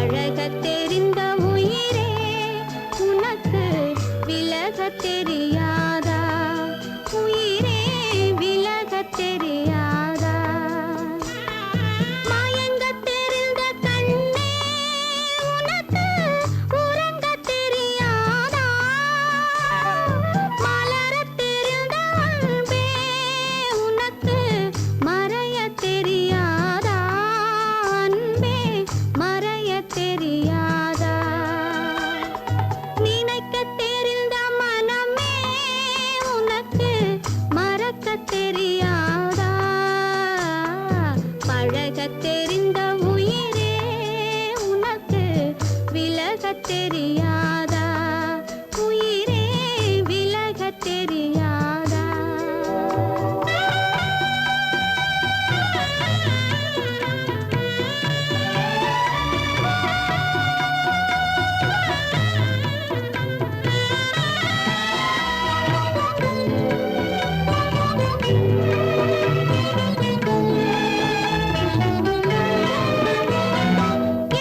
பழகத் தெரிந்த உயிரே உனக்கு விலகத் தெரியாதா? உயிரே விலகத் தெரியாதா? மயங்கத் தெரிந்த கண்ணே உனக்கு உறங்கத் தெரியாதா? மலரத் தெரிந்த அன்பே உனக்கு மறையத் தெரியாதா? அன்பே மறையத் தெரியாதா? நினைக்கத் தெரிந்த மனமே உனக்கு மறக்கத் தெரியாதா? பழகத் தெரிந்த உயிரே உனக்கு விலகத் தெரியாதா? உயிரே விலகத் தெரியாதா?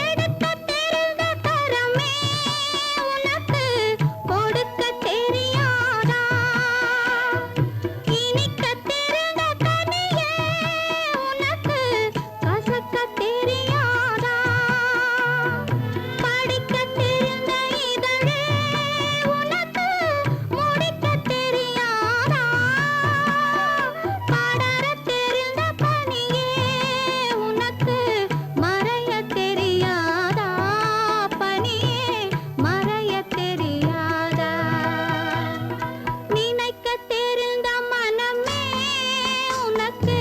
எடுக்கத் தெரிந்த கரமே உனக்கு கொடுக்கத் தெரியாதா? இனிக்கத் தெரிந்த கனியே உனக்கு கசக்கத் தெரியாதா? படிக்கத் தெரிந்த இதழே உனக்கு முடிக்கத் தெரியாதா? படரத் தெரிந்த பனியே உனக்கு மறையத் தெரியாதா? பனியே மறையத் தெரியாதா? நினைக்கத் தெரிந்த மனமே உனக்கு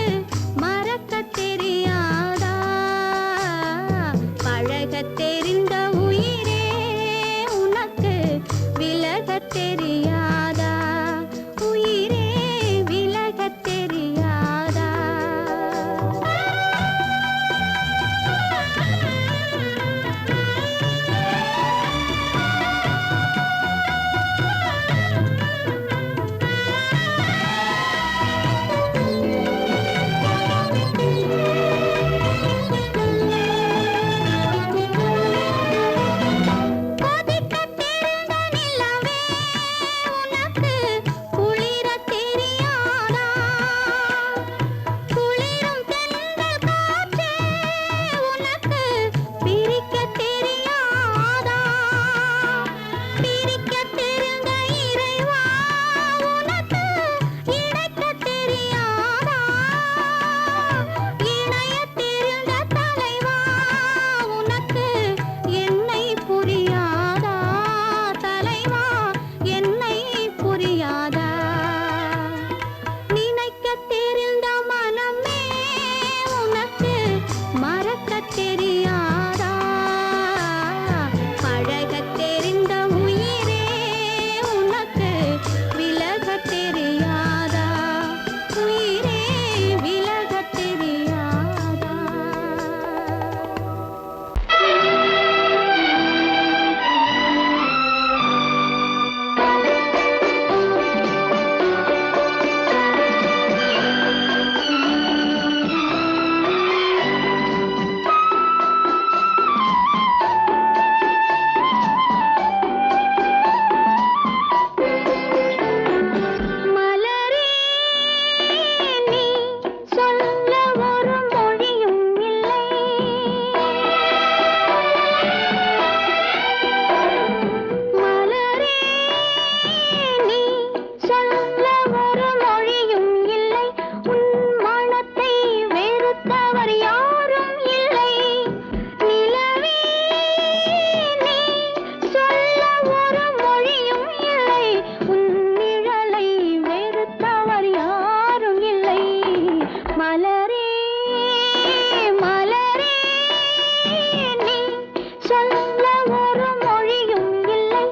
மறக்கத் தெரியாதா? பழகத் தெரிந்த உயிரே உனக்கு விலகத் தெரியாதா? உயிரே விலகத் தெரியாதா? கொதிக்கத் தெரிந்த நிலவே உனக்கு குளிரத் தெரியாதா? குளிரும் தென்றல் காற்றே உனக்கு பிரிக்கத் தெரியாதா? பிரிக்கத் தெரிந்த இறைவா உனக்கு இணைக்கத் தெரியாதா? இணையத் தெரிந்த தலைவா உனக்கு என்னை புரியாதா? தலைவா என்னை புரியாதா? நினைக்கத் தெரிந்த மனமே உனக்கு மறக்கத் தெரியாதா? பழகத் தெரிந்த உயிரே உனக்கு விலகத் தெரியாதா? உயிரே விலகத் தெரியாதா? மலரே நீ சொல்ல ஒரு மொழியும் இல்லை. மலரே நீ சொல்ல ஒரு மொழியும் இல்லை. உன் மனத்தை வெறுத்தவர் யாரும் இல்லை. நிலவே நீ சொல்ல ஒரு மொழியும் இல்லை. உன் நிழலை வெறுத்தவர் யாரும் இல்லை. மலரே மலரே நீ சொல்ல ஒரு மொழியும் இல்லை.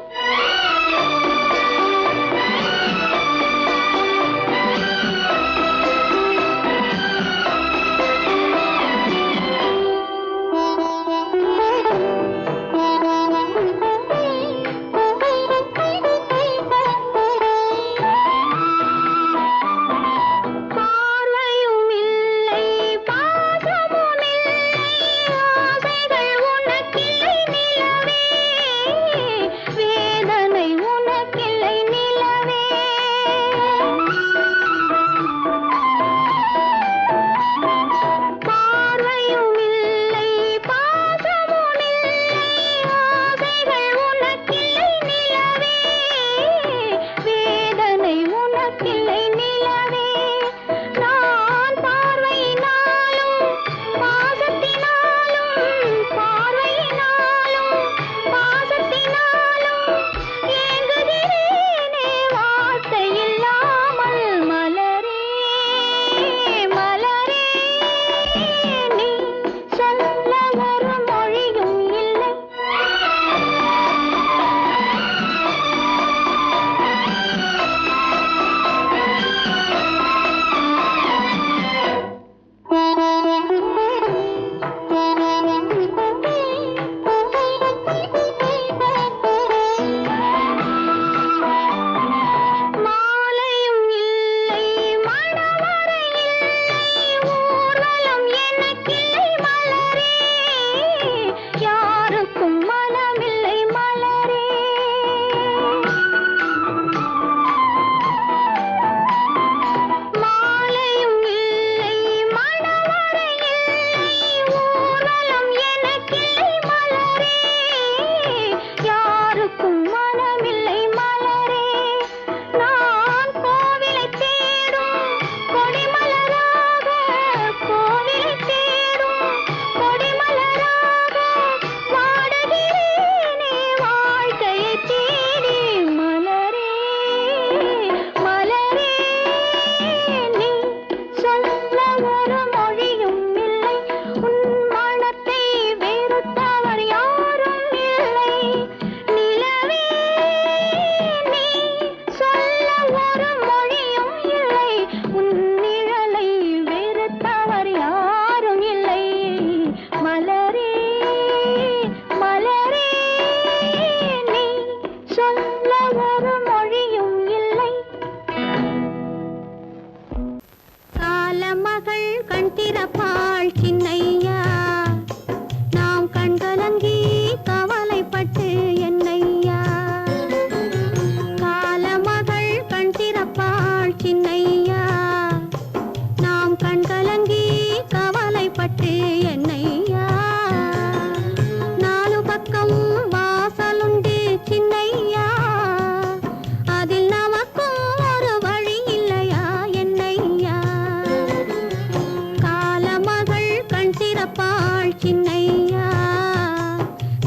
கண்டிருப்பாள் சின்னையா,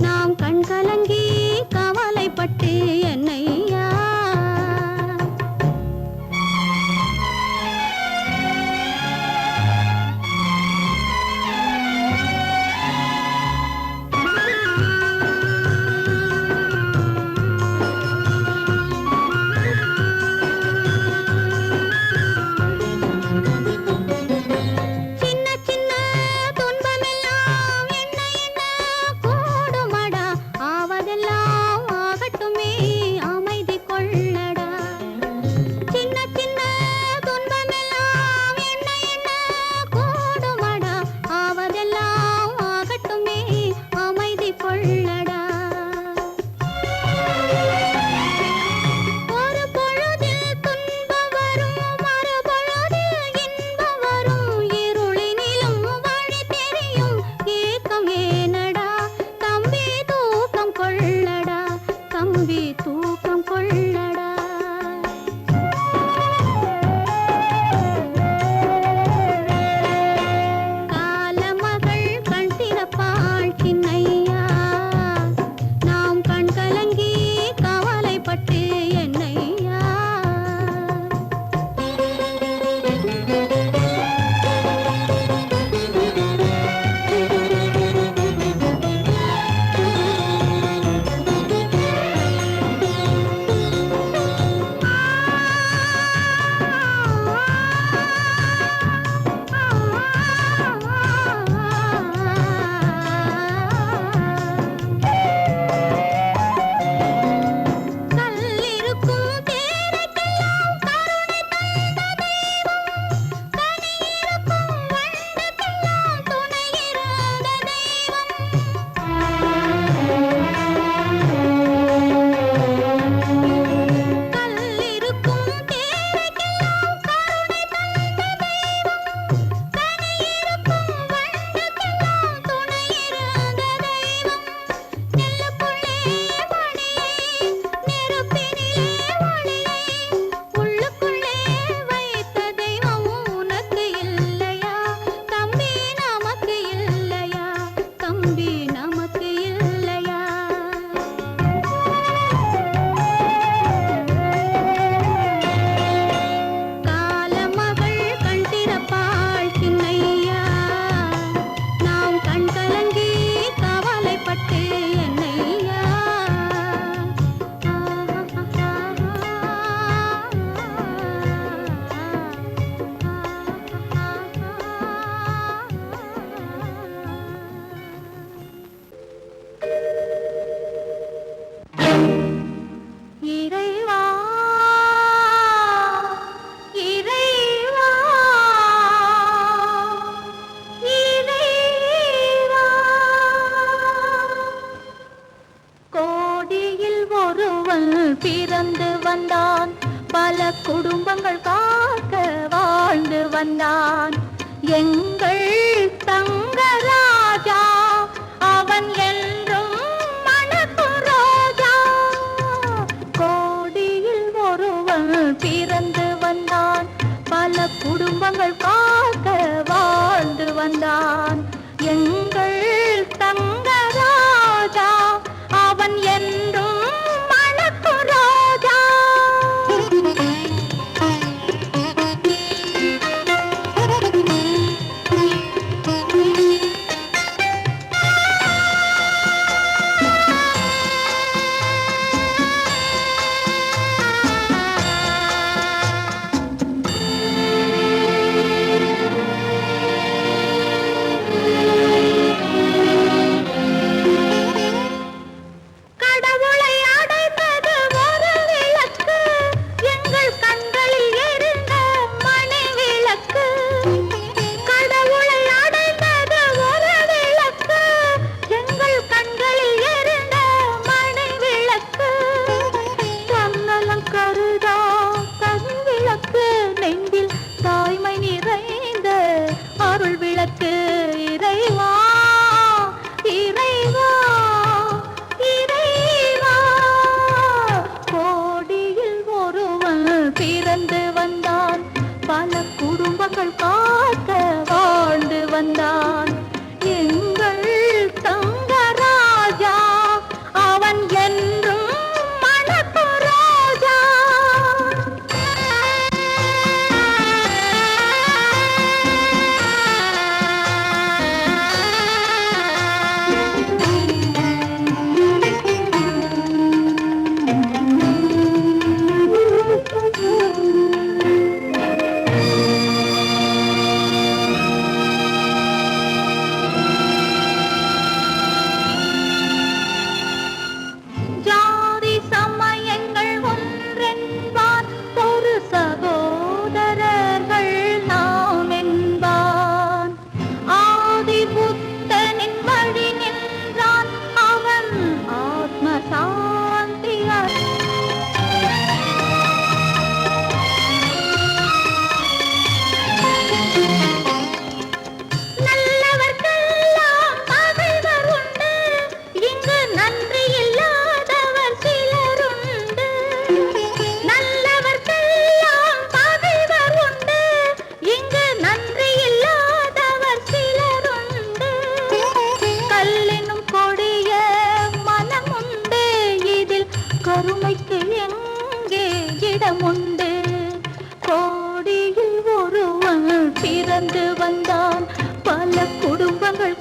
நாம் கண் கலங்கி கவலைப்பட்டு என்னையா. பிறந்து வந்தான், பல குடும்பங்கள் காக்க வாழ்ந்து வந்தான். எங்கள் தங்கராஜா அவன் என்றும் மணக்கும் ரோஜா. கோடியில் ஒருவன் பிறந்து வந்தான், பல குடும்பங்கள் காக்க வாழ்ந்து வந்தான். எங்கள் தங்கராஜா அவன் என்றும்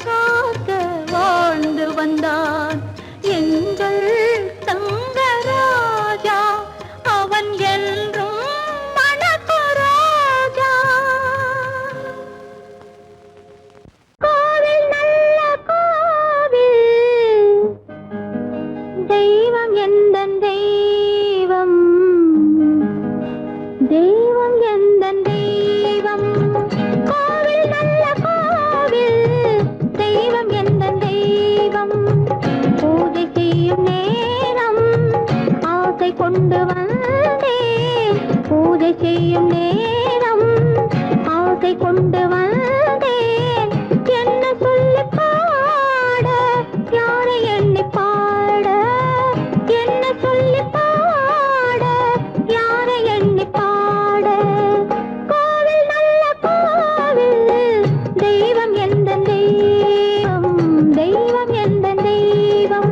காக்க வாழ்ந்து வந்தான் எங்கள் தங்கராஜா. அவன் என்றும் மணக்கராஜா. கோவில் நல்ல கோவில், தெய்வம் எந்தன் தெய்வம், தெய்வம் எந்தன் தெய்வம். கோவில் நல்ல கோவில், தெய்வம் எந்தன் தெய்வம். பூஜை செய்யும் நேரம் ஆசை கொண்டு வந்தேன். பூஜை செய்யும் நேரம் ஆசை கொண்டு வந்தேன். என்ன சொல்லி பாட, யாரை எண்ணி பாட, என்ன சொல்லி பாட, யாரை எண்ணி பாட. கோவில் நல்ல கோவில், தெய்வம் எந்தன் தெய்வம், தெய்வம் எந்தன் தெய்வம்.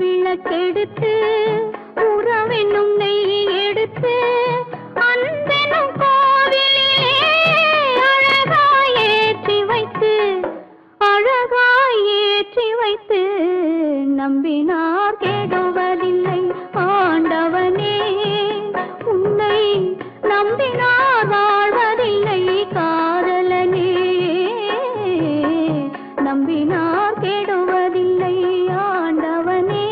விளக்கெடுத்து உறவென்னும் நெய் எடுத்து அன்பெனும் கோவிலிலே அழகாய் ஏற்றி வைத்து நம்பினார் கெடுவதில்லை ஆண்டவனே உன்னை நம்பினார் வாழ்வதில்லை காதலனே நம்பினார் கெடுவதில்லை ஆண்டவனே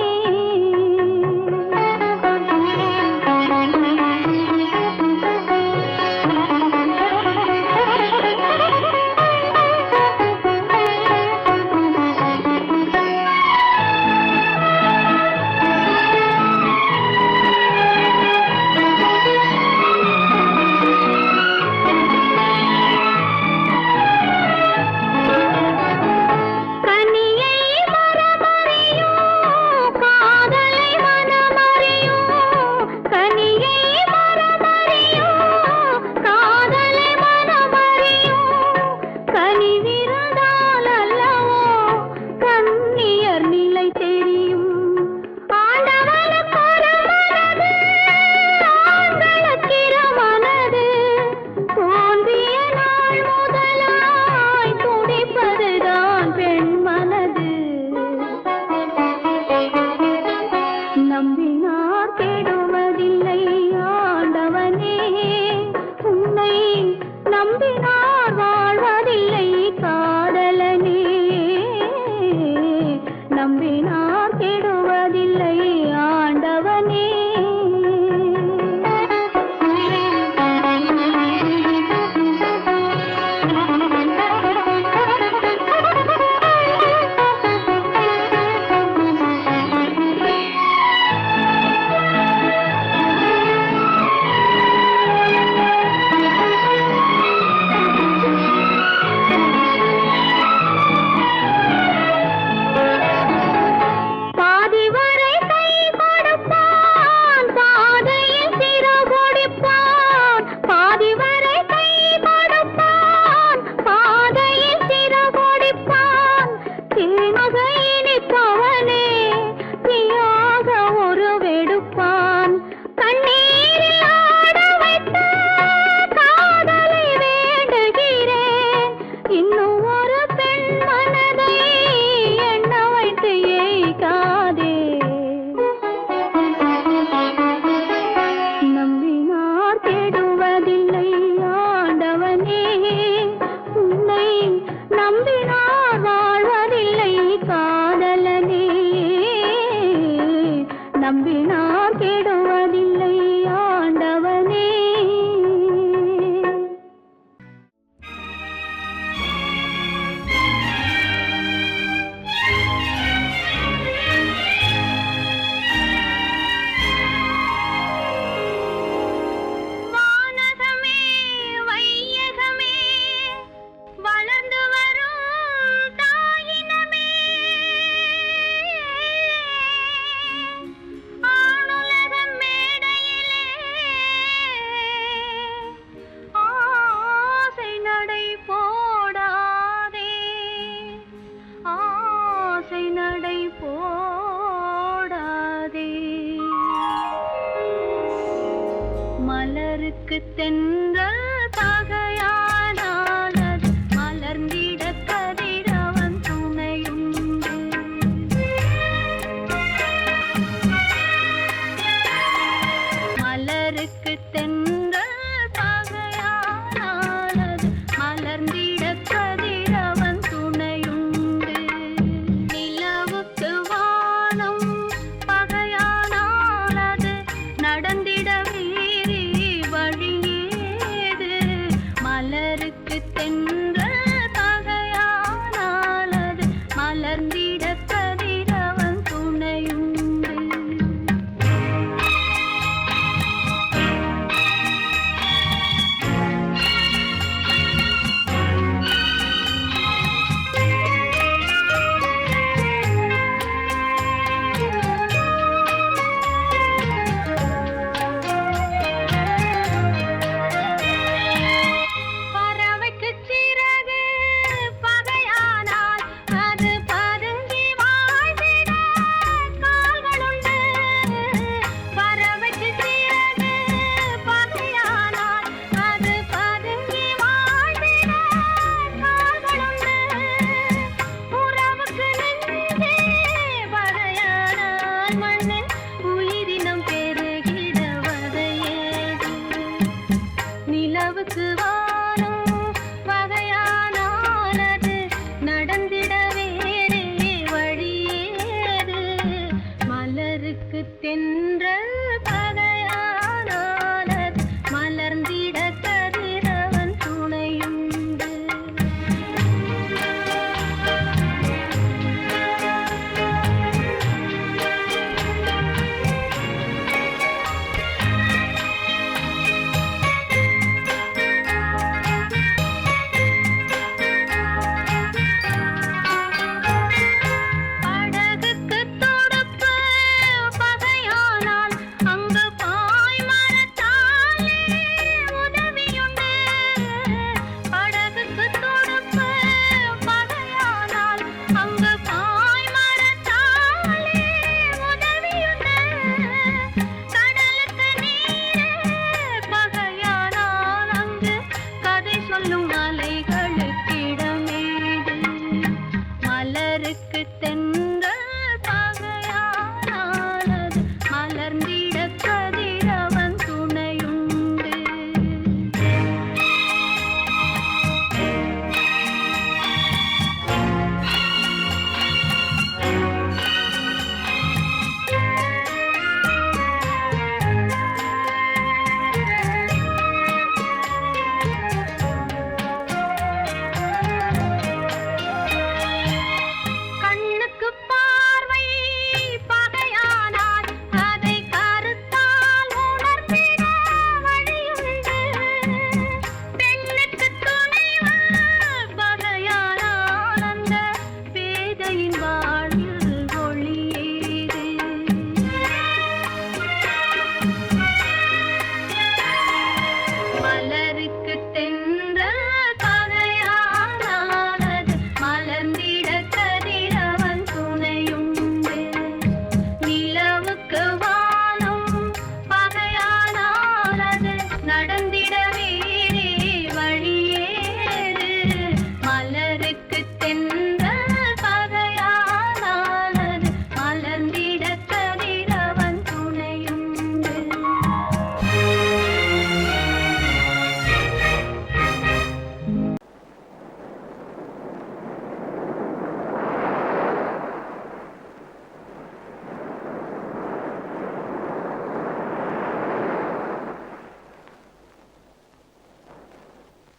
நம்பினார் கெடுவதில்லை ஆண்டவனே உன்னை நம்பினார் வாழ்வதில்லை காதலனே நம்பினார் கெடுவதில்லை ஆண்டவனே நம்பினார் கெடுவதில்லை ஆண்டவனே வானகமே வையகமே வளர்ந்து வரும் தாயினமே மலருக்கு தென்றல் பகையானானது மலர்ந்திட கதிரவன் துணையுண்டு மலருக்கு தென்றல் பகையானானது மலர்ந்திட கதிரவன் துணையுண்டு நிலவுக்கு வானம் பகையானால் அது நடந்திட வழியேது மலர் கால் மண்ணில் உயிரினம் பெருகிட வகையேது நிலவுக்கு வானம் வகையானால் அது நடந்திட வேறே வழியேது மலருக்கு தென்றல் பகையானால் அது மலர்ந்திட கதிரவன் துணையுண்டு படகுக்கு தொடுப்பு பகையானால் அங்கு பாய் மரத்தாலே உதவியுண்டு படகுக்கு தொடுப்பு பகையானால் அங்கு பாய் மரத்தாலே உதவியுண்டு கடலுக்கு நீரே பகையானால் அங்கு கதை சொல்லும் அலைகளுக்கிடமேது மலருக்கு தென்றல் பகையானால் அது மலர்ந்திட கதிரவன் துணையுண்டு கண்ணுக்கு பார்வை பகையானால் அதை கருத்தால் உணர்ந்திட வழியுண்டு பெண்ணுக்கு துணைவன் பகையானால் அந்த பேதையின் வாழ்வில் ஒளியேது மலருக்கு தென்றல் பகையானால் அது மலர்ந்திட கதிரவன் துணையுண்டு நிலவுக்கு வானம் பகையானால் அது நடந்திட வேறே வழியேது மலருக்கு தென்றல் பகையானால் அது மலர்ந்திட கதிரவன் துணையுண்டு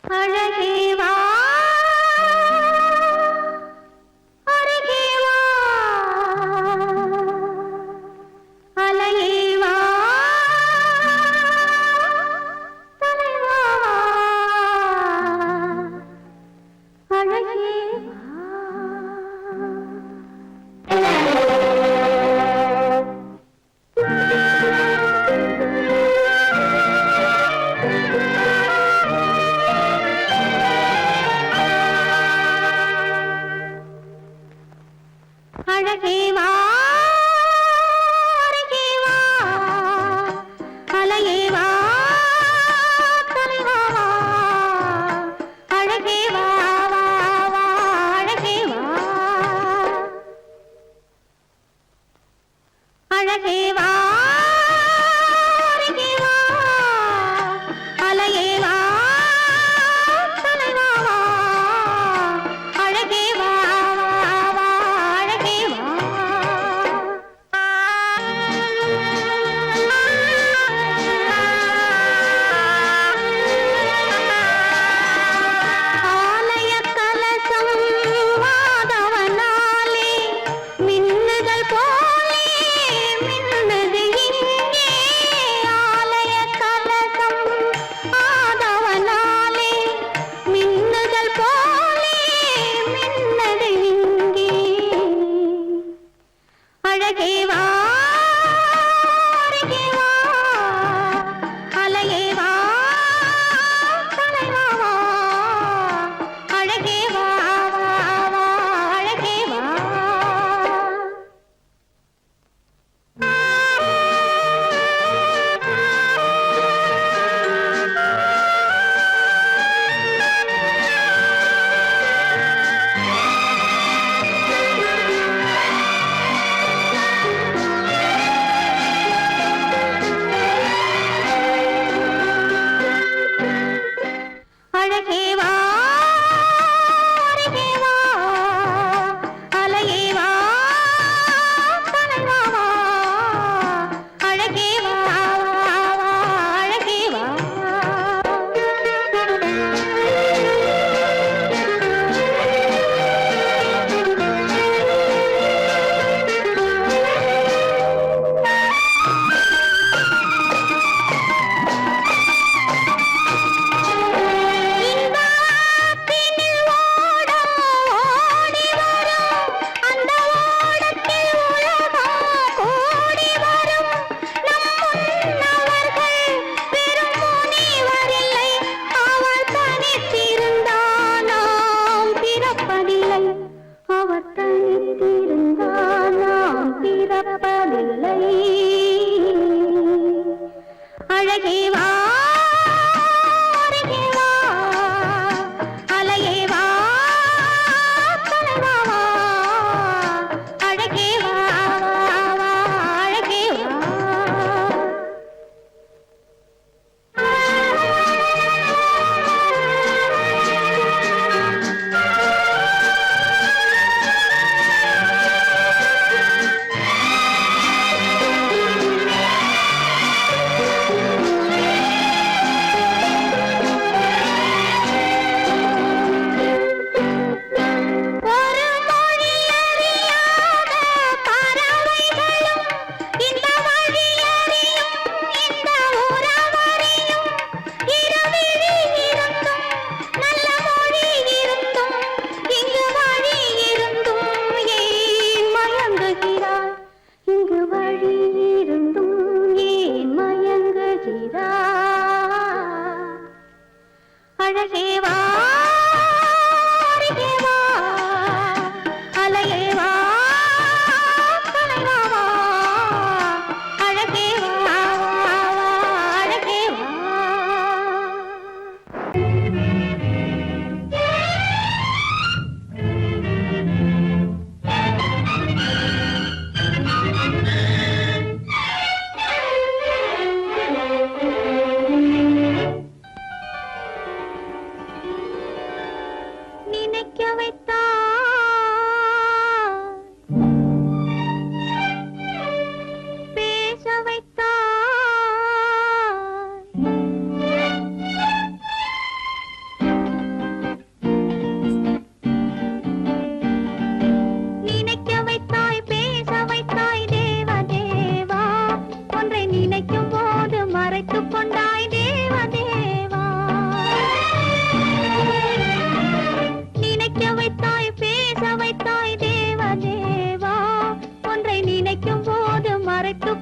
அழகே வா அருகே வா அலையே வா தலைவா அழகே அழகே வா அருகே வா அலையே வா தலைவா வா அழகே வா வா வா அழகே வா அழகே வா அருகே வா அலையே வா தலைவா வா அழகே வா வா வா அழகே வா ஆலய கலசம் மாதவனாலே மின்னுதல் போலே மின்னுதே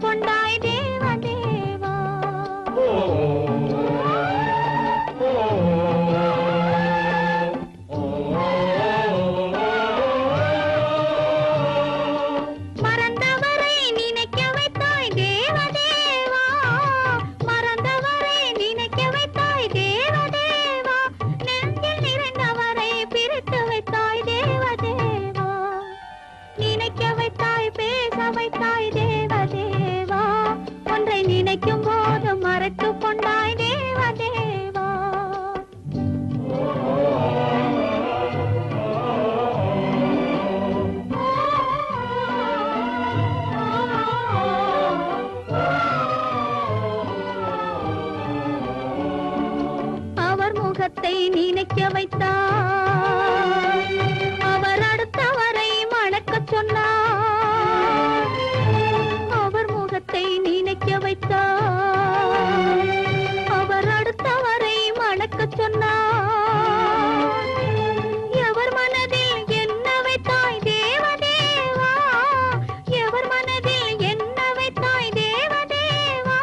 கொண்டாய் தேவ தேவா. மறந்தவரை நினைக்க வைத்தாய் தேவ தேவா, மறந்தவரை நினைக்க வைத்தாய் தேவ தேவா, நெஞ்சில் நிறைந்தவரை பிரித்து வைத்தாய் தேவ தேவா, நினைக்க வைத்தாய் பேச வைத்தாய் தேவ தேவா, ஒன்றை நினைக்கும் போது மறைத்து கொண்டாய் தேவ தேவா. அவர் முகத்தை நினைக்க வைத்தார், அவர் அடுத்தவரை மணக்கச் சொன்னார். அவர் முகத்தை நினைக்க வைத்தார், அவர் அடுத்தவரை மணக்கச் சொன்னார். எவர் மனதில் என்ன வைத்தாய் தேவ தேவா, எவர் மனதில் என்ன வைத்தாய் தேவ தேவா,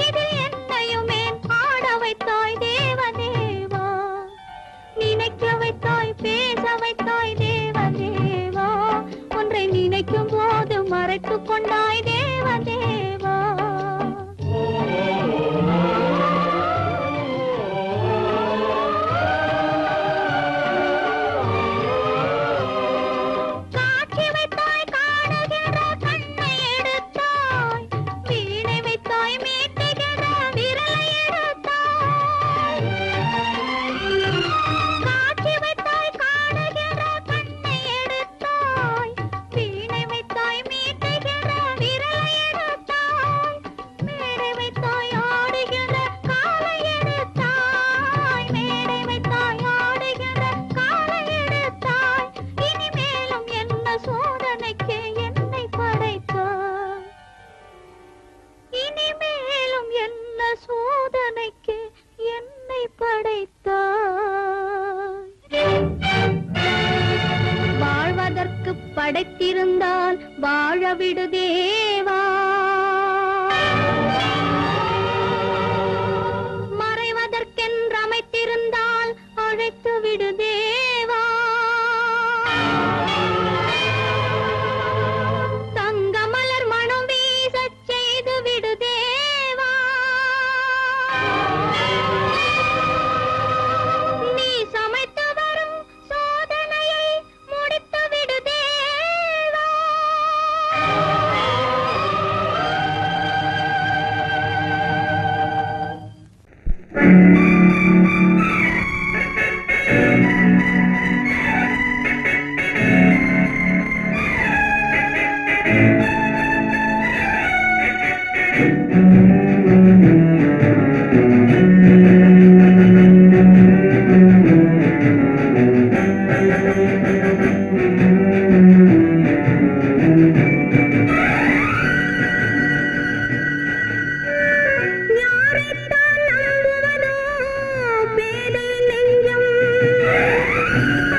இதில் என்னையுமே ஆட வைத்தாய் தேவ தேவா, நினைக்க வைத்தாய் பேச வைத்தாய் தேவ தேவா, ஒன்றை நினைக்கும் போது மறைத்து கொண்டாய் தேவ தேவா. காட்சி வைத்தாய் காணுகிற கண்ணை எடுத்தாய், வீணை வைத்தாய் மீட்டுகிற விரலை எடுத்தாய். காட்சி வைத்தாய் காணுகிற கண்ணை எடுத்தாய், வீணை வைத்தாய் மீட்டுகிற விரலை எடுத்தாய். மேடை வைத்தாய் ஆடுகிற காலை எடுத்தாய், மேடை வைத்தாய் ஆடுகிற காலை எடுத்தாய். இனிமேலும் என்ன சோதனைக்கு என்னை படைத்தாய், இனிமேலும் என்ன சோதனைக்கு என்னை படைத்தாய். வாழ்வதற்கு படைத்திருந்தால் வாழ விடு தேவா, மறைவதற்கென்று அமைத்திருந்தால் அழைத்து விடு தேவா. தங்க மலர் மனம் வீசச் செய்து விடு தேவா, நீ சமைத்து வரும் சோதனையை முடித்து விடு தேவா. யாரைத்தான் நம்புவதோ பேதை நெஞ்சம்,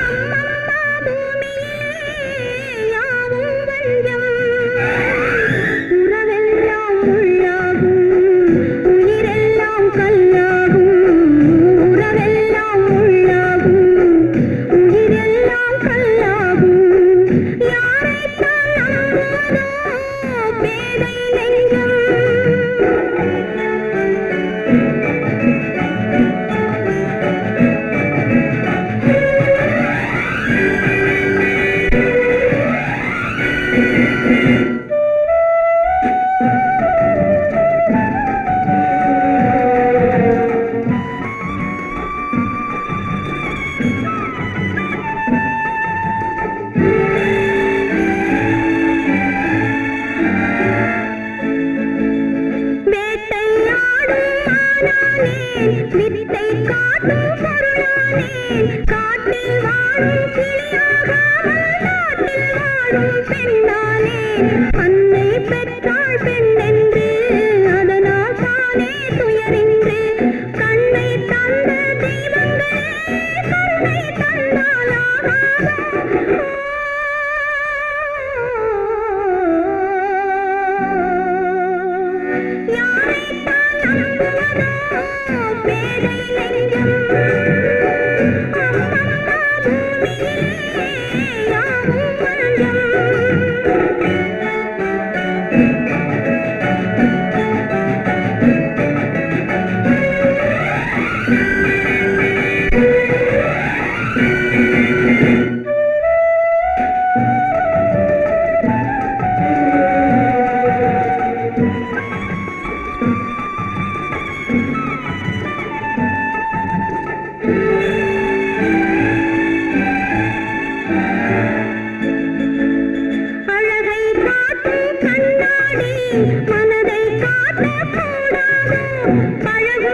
அம்மம்மா பூமியிலே யாவும் வஞ்சம். உறவெல்லாம் உள்ளாகும் இதை காட்டக்கூடாது பழகு